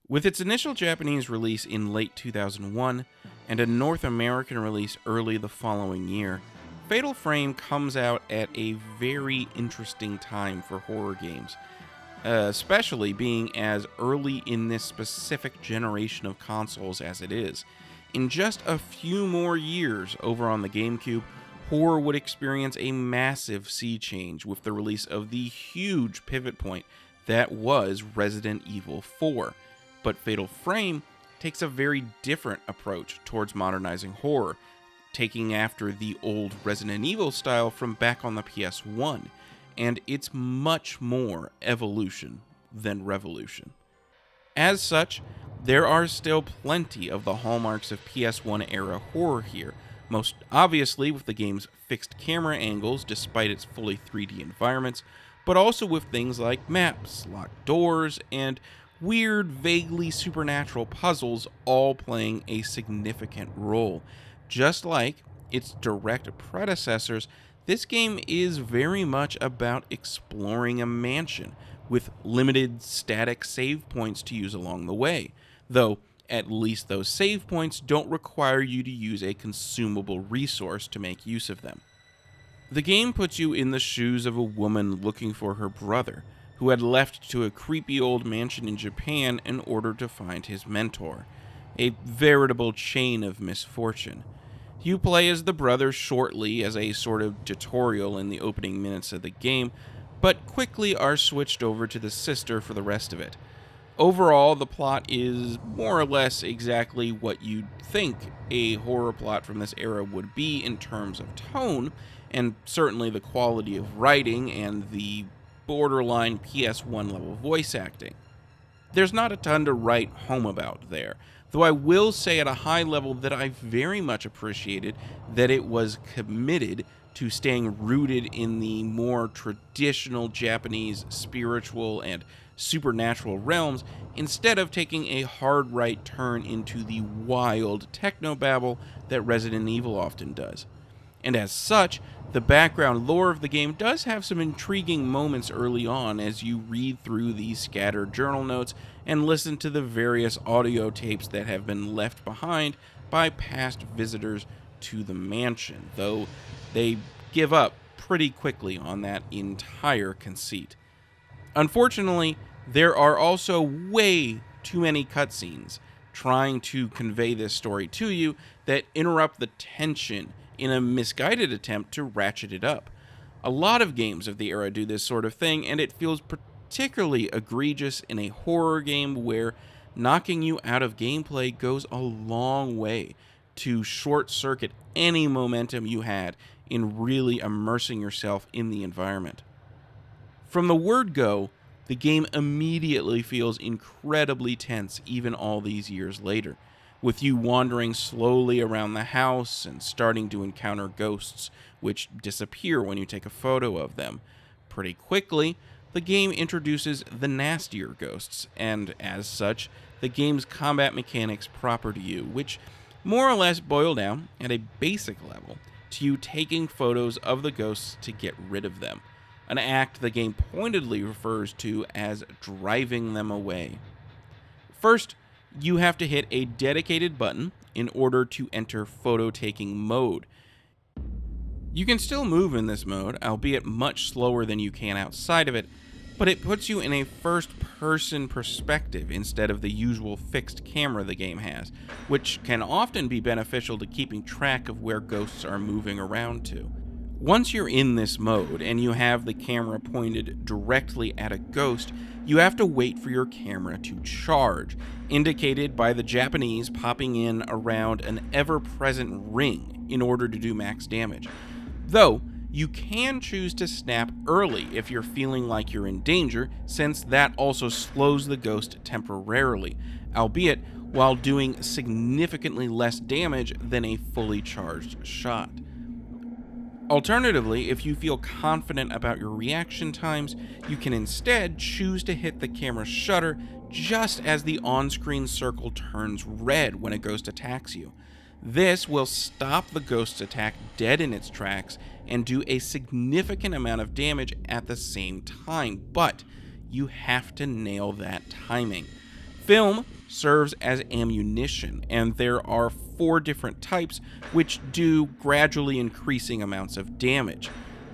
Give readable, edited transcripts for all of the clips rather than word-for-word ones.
With its initial Japanese release in late 2001 and a North American release early the following year, Fatal Frame comes out at a very interesting time for horror games, especially being as early in this specific generation of consoles as it is. In just a few more years over on the GameCube, horror would experience a massive sea change with the release of the huge pivot point that was Resident Evil 4. But Fatal Frame takes a very different approach towards modernizing horror, taking after the old Resident Evil style from back on the PS1, and it's much more evolution than revolution. As such, there are still plenty of the hallmarks of PS1 era horror here, most obviously with the game's fixed camera angles despite its fully 3D environments, but also with things like maps, locked doors, and weird, vaguely supernatural puzzles all playing a significant role. Just like its direct predecessors, this game is very much about exploring a mansion, with limited static save points to use along the way, though at least those save points don't require you to use a consumable resource to make use of them. The game puts you in the shoes of a woman looking for her brother, who had left to a creepy old mansion in Japan in order to find his mentor. A veritable chain of misfortune. You play as the brother shortly as a sort of tutorial in the opening minutes of the game, but quickly are switched over to the sister for the rest of it. Overall, the plot is more or less exactly what you'd think a horror plot from this era would be in terms of tone, and certainly the quality of writing and the borderline PS1 level voice acting. There's not a ton to write home about there, though I will say at a high level that I very much appreciated that it was committed to staying rooted in the more traditional Japanese spiritual and supernatural realms instead of taking a hard right turn into the wild technobabble that Resident Evil often does. And as such, the background lore of the game does have some intriguing moments early on as you read through these scattered journal notes and listen to the various audio tapes that have been left behind by past visitors to the mansion, though they give up pretty quickly on that entire conceit. Unfortunately, there are also way too many cutscenes trying to convey this story to you that interrupt the tension in a misguided attempt to ratchet it up. A lot of games of the era do this sort of thing, and it feels particularly egregious in a horror game where knocking you out of gameplay goes a long way to short-circuit any momentum you had in really immersing yourself in the environment. From the word go, the game immediately feels incredibly tense even all these years later, with you wandering slowly around the house and starting to encounter ghosts, which disappear when you take a photo of them. Pretty quickly, the game introduces the nastier ghosts, and as such, the game's combat mechanics proper to you, which more or less boil down, at a basic level, to you taking photos of the ghosts to get rid of them, an act the game pointedly refers to as driving them away. First, you have to hit a dedicated button in order to enter photo-taking mode. You can still move in this mode, albeit much slower than you can outside of it, but it puts you in a first-person perspective instead of the usual fixed camera the game has, which can often be beneficial to keeping track of where ghosts are moving around to. Once you're in this mode and you have the camera pointed directly at a ghost, you have to wait for your camera to charge, indicated by the Japanese popping in around an ever-present ring in order to do max damage. Though, you can choose to snap early if you're feeling like you're in danger, since that also slows the ghost temporarily, albeit while doing significantly less damage than a fully charged shot. Alternatively, if you feel confident about your reaction times, you can instead choose to hit the camera shutter just as the on-screen circle turns red when a ghost attacks you. This will stop the ghost's attack dead in its tracks and do a significant amount of damage at the same time, but you have to nail that timing. Film serves as ammunition, and there are 4 different types which do gradually increasing amounts of damage.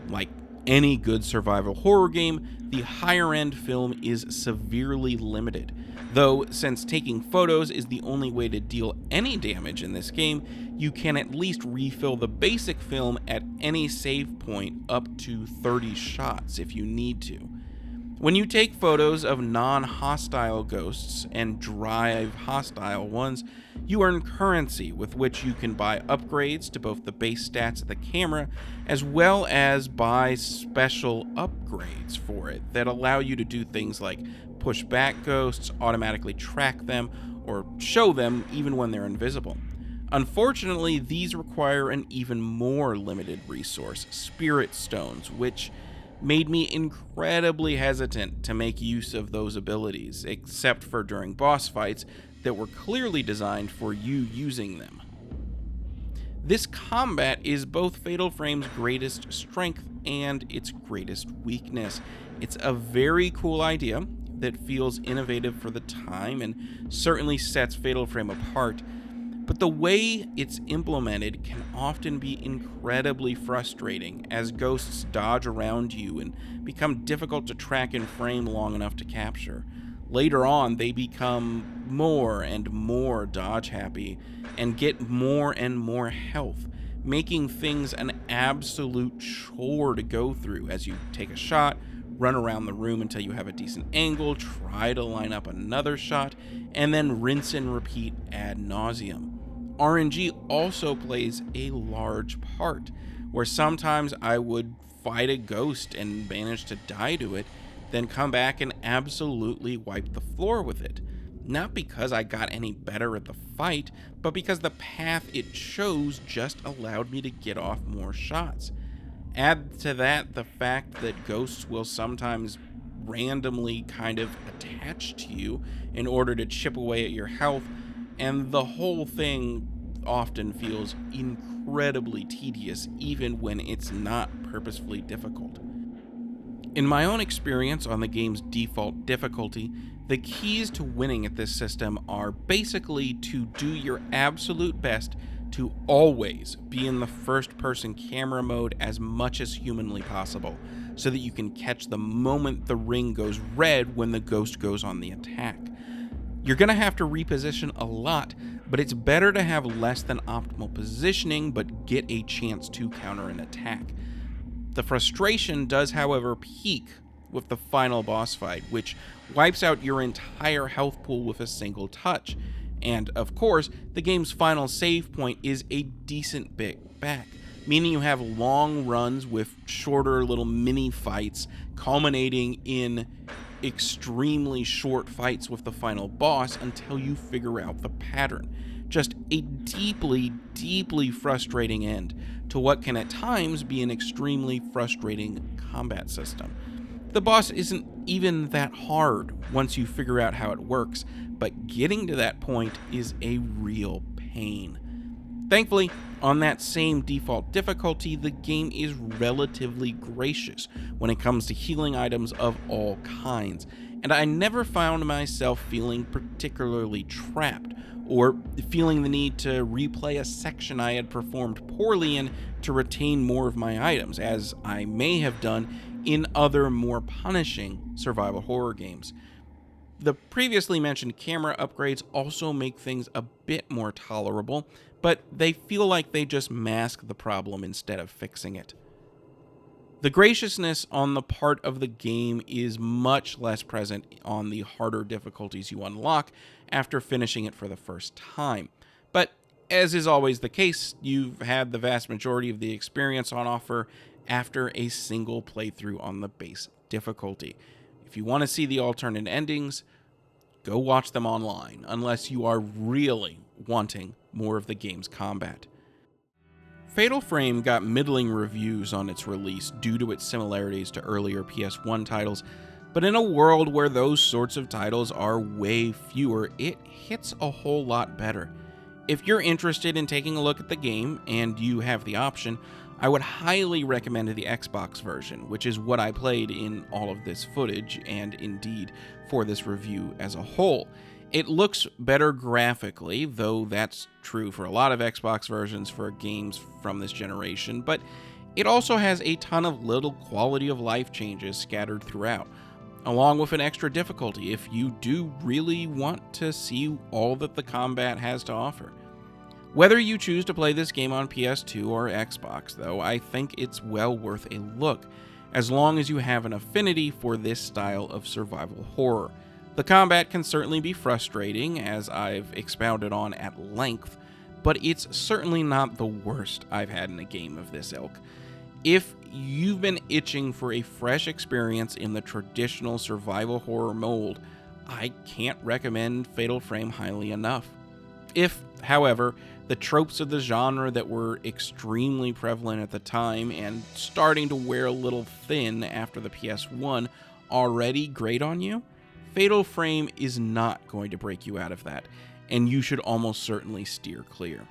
Like any good survival horror game, the higher end film is severely limited. Though, since taking photos is the only way to deal any damage in this game, you can at least refill the basic film at any save point up to 30 shots if you need to. When you take photos of non-hostile ghosts and drive hostile ones, you earn currency with which you can buy upgrades to both the base stats of the camera, as well as buy special upgrades for it that allow you to do things like push back ghosts, automatically track them, or show them even when they're invisible. Unfortunately, these require an even more limited resource, Spirit Stones, which made me incredibly hesitant to make use of those abilities, except for during boss fights that were clearly designed for you using them. This combat is both Fatal Frame's greatest strength and its greatest weakness. It's a very cool idea that feels innovative for the time and certainly sets Fatal Frame apart, but the way it's implemented can often be incredibly frustrating as ghosts dodge around you and become difficult to track and frame long enough to capture. Later on, they become more and more dodge happy and get more and more health, making things an absolute chore to go through as you take a shot, run around the room until you have a decent angle, try to line up another shot, and then rinse and repeat ad nauseum. RNG also plays a large part, where sometimes I would fight a ghost and manage to die to it, then come back and absolutely wipe the floor with it. Not because I got any better at the fight, but because the path it chose just allowed me to get off more shots. Add to that the fact that ghosts will sometimes randomly kind of attach to you in order to chip away at your health, and the whole thing often feels incredibly tedious even when it's not purposefully difficult. In my own experience on the game's default difficulty, the keys to winning at this system are basically to do your absolute best to always be in the first-person camera mode as much as humanly possible, so that you can catch the moment the ring goes red when the ghost goes on the attack. You're going to have to reposition a lot, but it's better to have less than optimal positioning but get a chance to counter an attack. The frustration does, however, peak with the final boss fight, which wipes out your entire health pool with a single touch. And, of course, the game's final save point is a decent bit back, meaning you have long runs with shorter little mini fights, culminating in extremely short fights with the final boss until you figure out the pattern. Just a deeply, deeply frustrating end to what can at times be an extremely frustrating combat system. The boss isn't even that hard once you figure out how it works, but getting to that point is a real pain. Thankfully, on that same default difficulty, the game is relatively gracious when it comes to healing items of all kinds, and I never found myself feeling particularly trapped, or feeling the need to replay a section I had performed poorly in to retain more of my items, as I may have done in other more punishing survival horror games. The previously mentioned camera upgrades also make things a bit more tolerable, but they feel like they just mask the problem instead of fixing it. The graciousness on the part of the game is much less present on the harder difficulties you unlock after finishing it for the first time. But as is always the case, you've had the vast majority of the experience on offer after a single playthrough on the base difficulty. If you want to see the alternate endings, go watch them online, unless you are really wanting more of the game's combat. Fatal Frame got middling reviews on its release due to its similarities to earlier PS1 titles, but in a world where those sorts of titles are way fewer, it hits a whole lot better. If you're interested in taking a look at the game, and you have the option, I would highly recommend the Xbox version, which is what I played in all of this footage, and indeed for this review as a whole. It looks better graphically, though that's true for a lot of Xbox versions for games from this generation, but it also has a ton of little quality of life changes scattered throughout, along with an extra difficulty if you do really want to see all that the combat has to offer. Whether you choose to play this game on PS2 or Xbox, though, I think it's well worth a look, as long as you have an affinity for this style of survival horror. The combat can certainly be frustrating, as I've expounded on at length, but it's certainly not the worst I've had in a game of this ilk. If you've been itching for a fresh experience in the traditional survival horror mold, I can't recommend Fatal Frame highly enough. If, however, the tropes of the genre that were extremely prevalent at the time and starting to wear a little thin after the PS1 already grate on you, Fatal Frame is not going to break you out of that, and you should almost certainly steer clear.